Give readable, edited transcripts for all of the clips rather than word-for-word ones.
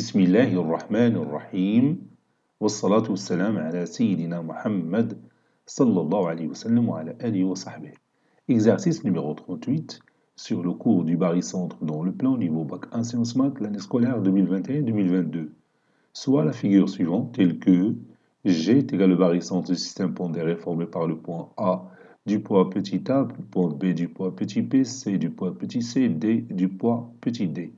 بسم الله الرحمن الرحيم والصلاة والسلام على سيدنا Muhammad sallallahu alayhi wa sallam wa ala alihi wa sahbihi. Exercice numéro 38 sur le cours du barycentre dans le plan niveau bac 1 sciences maths l'année scolaire 2021-2022. Soit la figure suivante telle que G est égal au barycentre du système pondéré formé par le point A du poids petit a, le point B du poids petit b, C du poids petit c, D du poids petit d.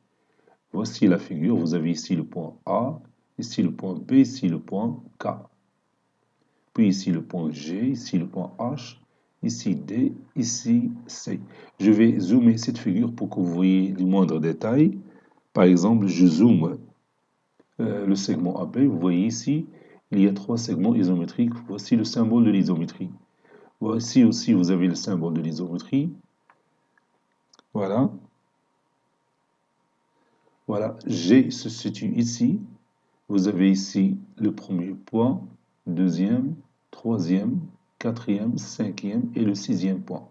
Voici la figure, vous avez ici le point A, ici le point B, ici le point K. Puis ici le point G, ici le point H, ici D, ici C. Je vais zoomer cette figure pour que vous voyez du moindre détail. Par exemple, je zoome le segment AB, vous voyez ici, il y a 3 segments isométriques. Voici le symbole de l'isométrie. Voici aussi, vous avez le symbole de l'isométrie. Voilà. Voilà, G se situe ici. Vous avez ici le premier point, deuxième, troisième, quatrième, cinquième et le sixième point.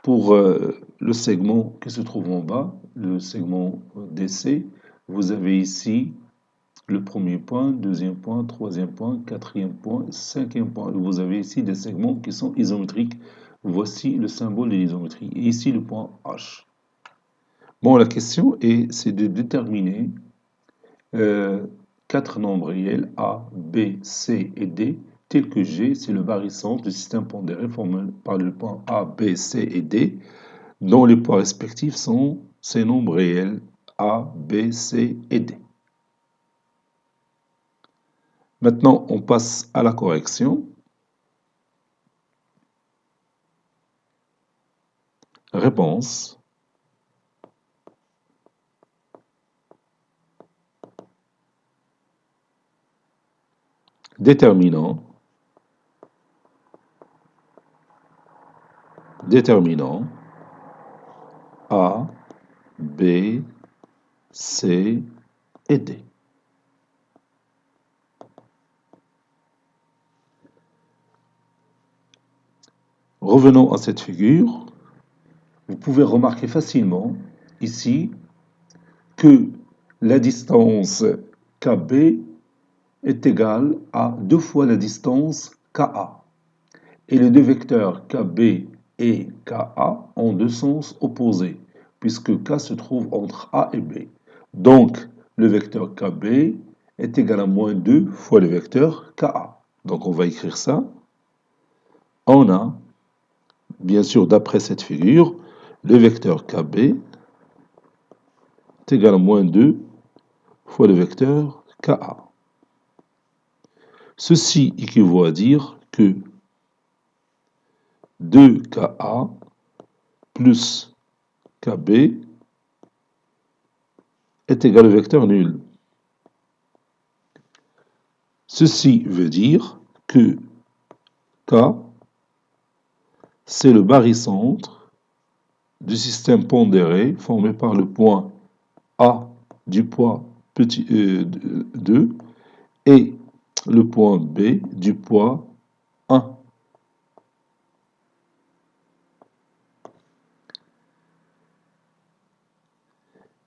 Pour le segment qui se trouve en bas, le segment DC, vous avez ici le premier point, deuxième point, troisième point, quatrième point, cinquième point. Vous avez ici des segments qui sont isométriques. Voici le symbole de l'isométrie. Et ici le point H. Bon, la question c'est de déterminer 4 nombres réels A, B, C et D, tels que G, c'est le barycentre du système pondéré formé par le point A, B, C et D, dont les poids respectifs sont ces nombres réels A, B, C et D. Maintenant, on passe à la correction. Réponse. Déterminant. A, B, C et D. Revenons à cette figure. Vous pouvez remarquer facilement ici que la distance KB est égale à 2 fois la distance KA. Et les deux vecteurs KB et KA ont 2 sens opposés, puisque K se trouve entre A et B. Donc, le vecteur KB est égal à moins 2 fois le vecteur KA. Donc, on va écrire ça. On a, bien sûr, d'après cette figure, le vecteur KB est égal à moins 2 fois le vecteur KA. Ceci équivaut à dire que 2KA plus KB est égal au vecteur nul. Ceci veut dire que K, c'est le barycentre du système pondéré formé par le point A du poids petit 2 et le point B du poids 1.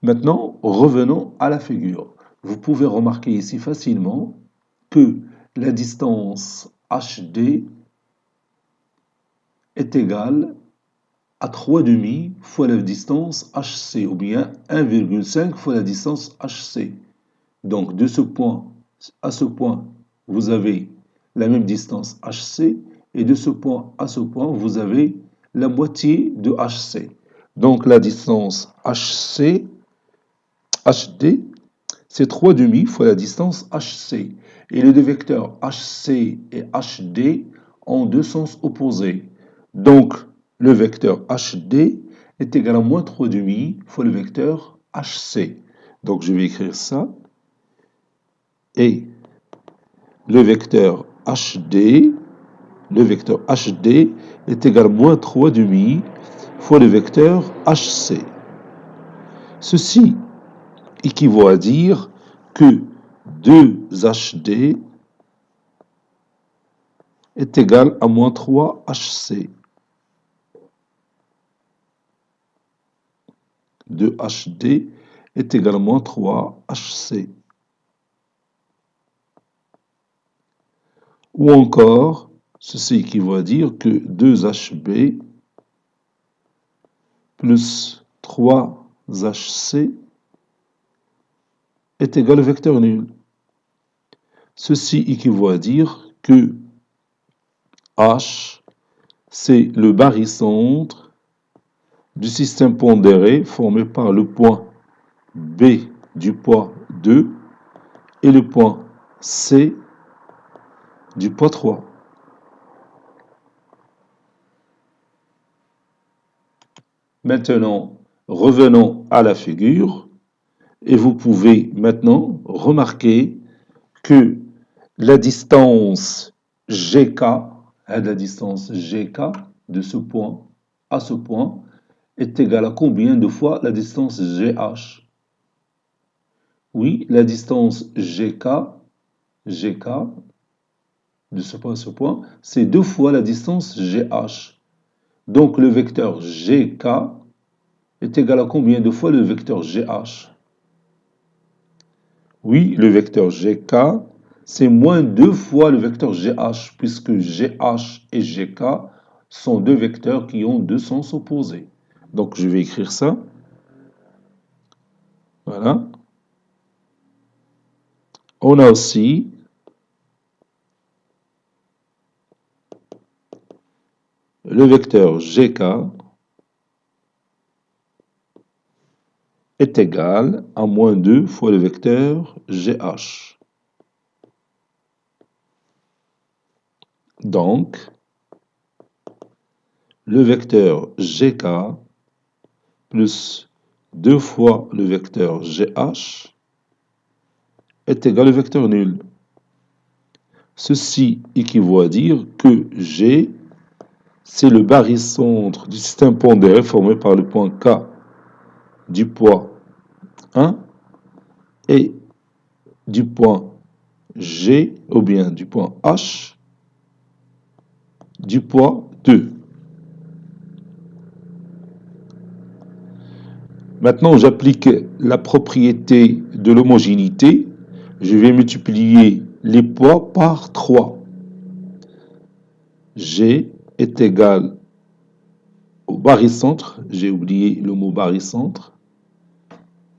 Maintenant, revenons à la figure. Vous pouvez remarquer ici facilement que la distance HD est égale à 3,5 fois la distance HC, ou bien 1,5 fois la distance HC. Donc, de ce point à ce point, vous avez la même distance HC, et de ce point à ce point, vous avez la moitié de HC. Donc, la distance HD, c'est 3,5 fois la distance HC. Et les deux vecteurs HC et HD ont 2 sens opposés. Donc, le vecteur HD est égal à moins 3,5 fois le vecteur HC. Donc, je vais écrire ça. Et le vecteur HD est égal à moins 3,5 fois le vecteur HC. Ceci équivaut à dire que 2HD est égal à moins 3HC. 2HD est égal à moins 3HC. Ou encore, ceci équivaut à dire que 2HB plus 3HC est égal au vecteur nul. Ceci équivaut à dire que H, c'est le barycentre du système pondéré formé par le point B du poids 2 et le point C du poids 3. Maintenant, revenons à la figure et vous pouvez maintenant remarquer que la distance GK, la distance GK de ce point à ce point est égale à combien de fois la distance GH? Oui, la distance GK de ce point à ce point, c'est 2 fois la distance GH. Donc le vecteur GK est égal à combien de fois le vecteur GH? Oui, le vecteur GK, c'est moins 2 fois le vecteur GH, puisque GH et GK sont deux vecteurs qui ont deux sens opposés. Donc je vais écrire ça. Voilà. On a aussi le vecteur GK est égal à moins 2 fois le vecteur GH. Donc, le vecteur GK plus 2 fois le vecteur GH est égal au vecteur nul. Ceci équivaut à dire que G, c'est le barycentre du système pondéré formé par le point K du poids 1 et du point G, ou bien du point H, du poids 2. Maintenant, j'applique la propriété de l'homogénéité. Je vais multiplier les poids par 3. G est égal au barycentre. J'ai oublié le mot barycentre.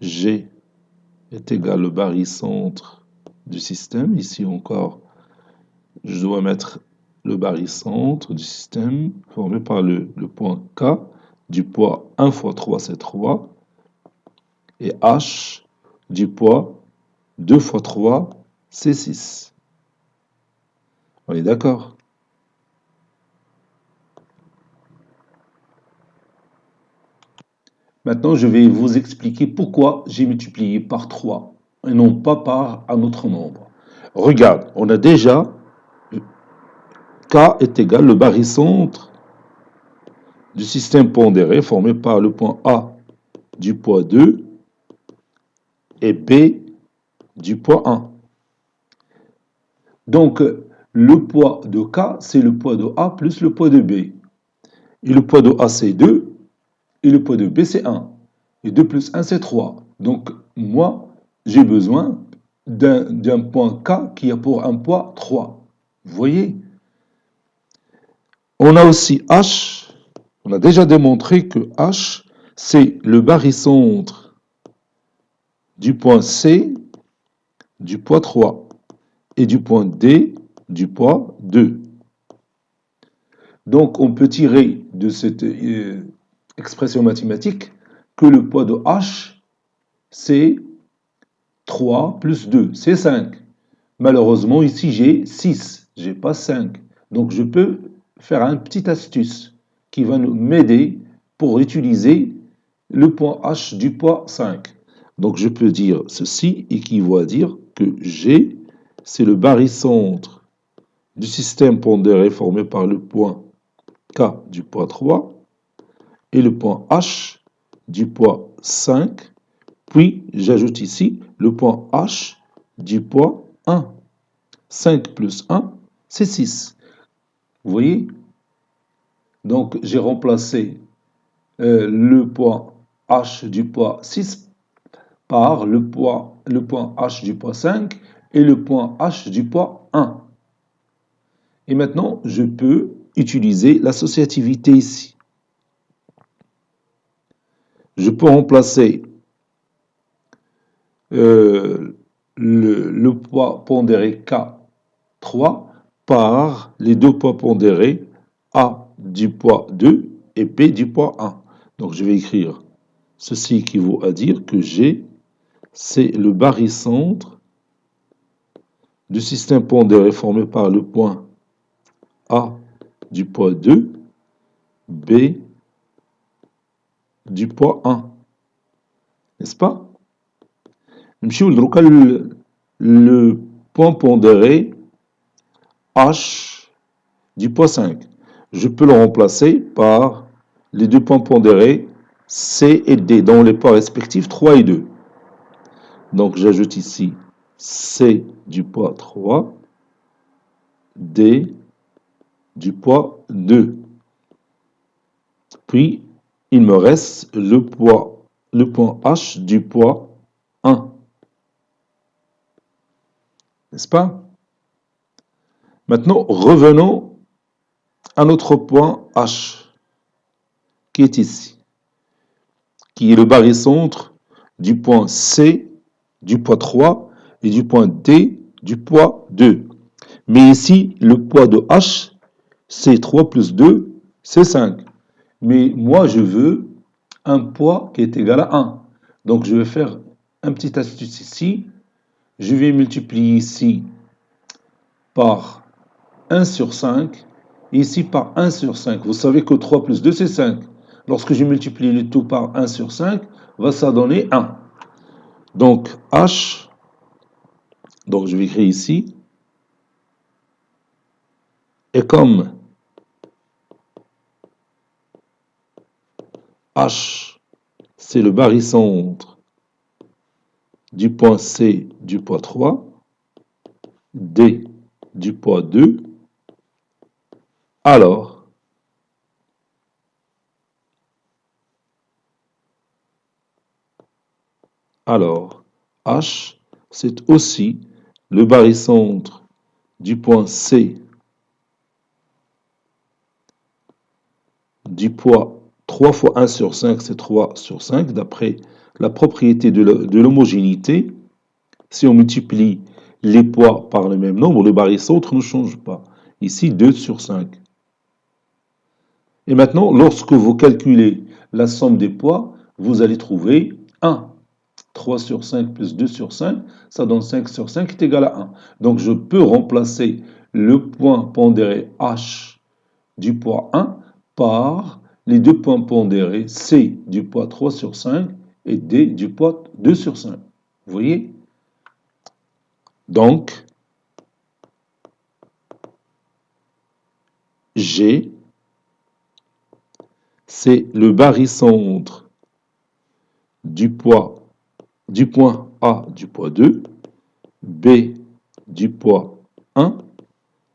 G est égal au barycentre du système. Ici encore, je dois mettre le barycentre du système formé par le point K du poids 1 fois 3, c'est 3. Et H du poids 2 fois 3, c'est 6. On est d'accord? Maintenant, je vais vous expliquer pourquoi j'ai multiplié par 3 et non pas par un autre nombre. Regarde, on a déjà K est égal au barycentre du système pondéré formé par le point A du poids 2 et B du poids 1. Donc, le poids de K, c'est le poids de A plus le poids de B. Et le poids de A, c'est 2. Et le poids de B, c'est 1. Et 2 plus 1, c'est 3. Donc, moi, j'ai besoin d'un point K qui a pour un poids 3. Vous voyez? On a aussi H. On a déjà démontré que H, c'est le barycentre du point C du poids 3 et du point D du poids 2. Donc, on peut tirer de cette expression mathématique que le poids de H, c'est 3 plus 2, c'est 5. Malheureusement, ici, j'ai 6, je n'ai pas 5. Donc, je peux faire une petite astuce qui va m'aider pour utiliser le point H du poids 5. Donc, je peux dire ceci équivaut à dire que G, c'est le barycentre du système pondéré formé par le point K du poids 3 et le point H du poids 5. Puis, j'ajoute ici le point H du poids 1. 5 plus 1, c'est 6. Vous voyez? Donc, j'ai remplacé le point H du poids 6 par le point H du poids 5 et le point H du poids 1. Et maintenant, je peux utiliser l'associativité ici. Je peux remplacer le poids pondéré K3 par les deux poids pondérés A du poids 2 et B du poids 1. Donc je vais écrire ceci équivaut à dire que G, c'est le barycentre du système pondéré formé par le point A du poids 2, B du poids 1. N'est-ce pas? Le point pondéré H du poids 5. Je peux le remplacer par les deux points pondérés C et D, dont les poids respectifs 3 et 2. Donc j'ajoute ici C du poids 3, D du poids 2. Puis, il me reste le point H du poids 1. N'est-ce pas? Maintenant, revenons à notre point H, qui est ici, qui est le barycentre du point C du poids 3 et du point D du poids 2. Mais ici, le poids de H, c'est 3 plus 2, c'est 5. Mais moi, je veux un poids qui est égal à 1. Donc, je vais faire un petit astuce ici. Je vais multiplier ici par 1 sur 5 et ici par 1 sur 5. Vous savez que 3 plus 2, c'est 5. Lorsque je multiplie le tout par 1 sur 5, ça donner 1. Donc, H, donc je vais écrire ici, et comme H, c'est le barycentre du point C du poids 3, D du poids 2, alors H, c'est aussi le barycentre du point C du poids 3 fois 1 sur 5, c'est 3 sur 5, d'après la propriété de l'homogénéité. Si on multiplie les poids par le même nombre, le barycentre ne change pas. Ici, 2 sur 5. Et maintenant, lorsque vous calculez la somme des poids, vous allez trouver 1. 3 sur 5 plus 2 sur 5, ça donne 5 sur 5 est égal à 1. Donc je peux remplacer le point pondéré H du poids 1 par les deux points pondérés C du poids 3 sur 5 et D du poids 2 sur 5. Vous voyez? Donc, G, c'est le barycentre du point A du poids 2, B du poids 1,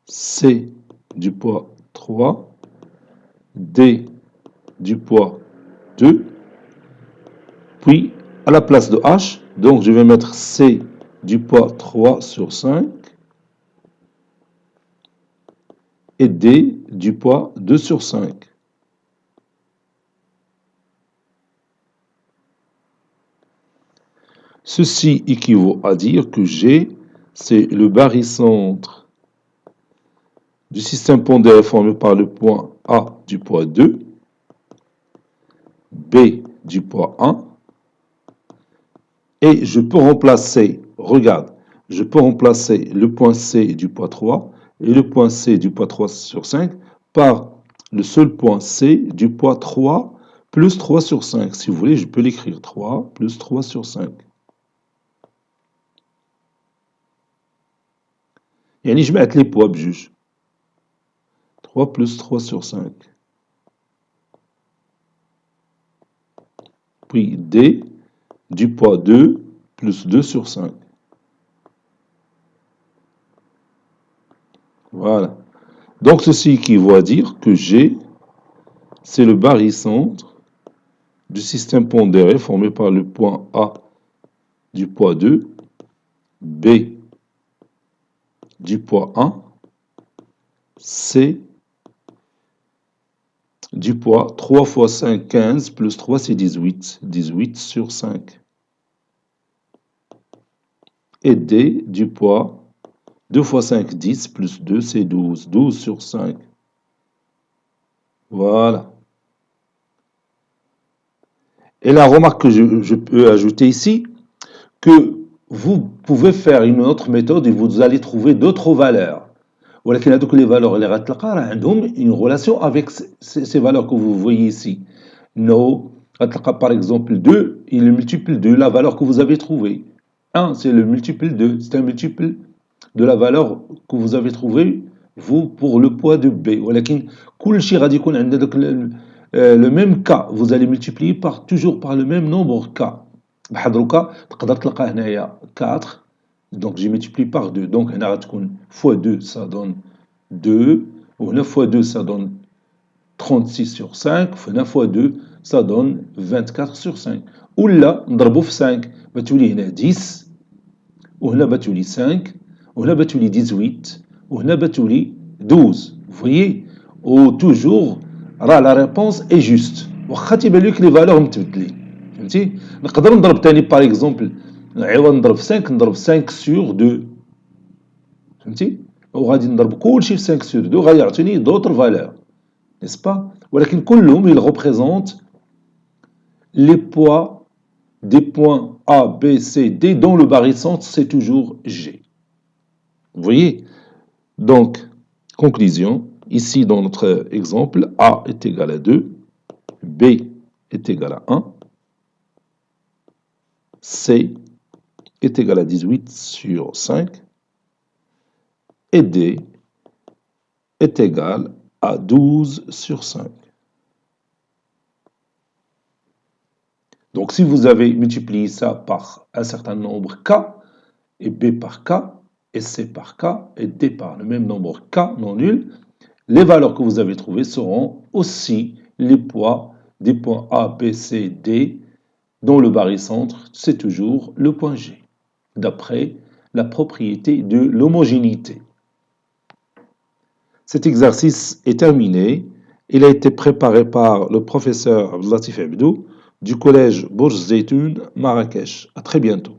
C du poids 3, D du poids 2, puis à la place de H, donc je vais mettre C du poids 3 sur 5 et D du poids 2 sur 5. Ceci équivaut à dire que G, c'est le barycentre du système pondéré formé par le point A du poids 2, B du poids 1, et je peux remplacer, regarde, je peux remplacer le point C du poids 3 et le point C du poids 3 sur 5 par le seul point C du poids 3 plus 3 sur 5. Si vous voulez, je peux l'écrire 3 plus 3 sur 5. يعني جمعت les poids بجوج. 3 plus 3 sur 5. Puis D du poids 2 plus 2 sur 5. Voilà. Donc ceci équivaut à dire que G, c'est le barycentre du système pondéré formé par le point A du poids 2, B du poids 1, C du poids 3 fois 5, 15, plus 3, c'est 18. 18 sur 5. Et D du poids 2 fois 5, 10, plus 2, c'est 12. 12 sur 5. Voilà. Et la remarque que je peux ajouter ici, que vous pouvez faire une autre méthode et vous allez trouver d'autres valeurs. ولكن هذوك les valeurs اللي غتلقى راه عندهم une relation avec ces valeurs que vous voyez ici. No, غتلقى par exemple 2, il est le multiple de la valeur que vous avez trouvée. 1, c'est le multiple de, c'est un multiple de la valeur que vous avez trouvée, vous, pour le poids de B. ولكن كل شيء غادي يكون عند داك le même cas, vous allez multiplier toujours par le même nombre K. بحال دروكا تقدر تلقى هنايا 4. Donc j'ai multiplié par 2. Donc هنا غتكون fois 2 ça donne 2. وهنا fois 2 ça donne 36 sur 5. وهنا fois 2 ça donne 24 sur 5. ولا نضربو في 5 بتولي هنا 10. وهنا بتولي 5. وهنا بتولي 18. وهنا بتولي 12. Vous voyez? Ou toujours راه la réponse est juste. واخا تيبان لك لي فالور متبدلين. فهمتي؟ نقدر نضرب ثاني باغ اكزومبل عوض نضرب 5 نضرب 5 sur 2. فهمتي؟ وغادي نضرب كلشي في 5 sur 2 غادي يعطيني دوطر فالور. N'est-ce pas? ولكن كلهم ils représentent les poids des points A, B, C, D dont le barycentre c'est toujours G. Vous voyez? Donc, conclusion, ici dans notre exemple, A est égal à 2, B est égal à 1, C est égal à 18 sur 5, et D est égal à 12 sur 5. Donc, si vous avez multiplié ça par un certain nombre K, et B par K, et C par K, et D par le même nombre K non nul, les valeurs que vous avez trouvées seront aussi les poids des points A, B, C, D, dont le barycentre, c'est toujours le point G, d'après la propriété de l'homogénéité. Cet exercice est terminé. Il a été préparé par le professeur Abdelatif Abdou du collège Bourj Zeytoun, Marrakech. À très bientôt.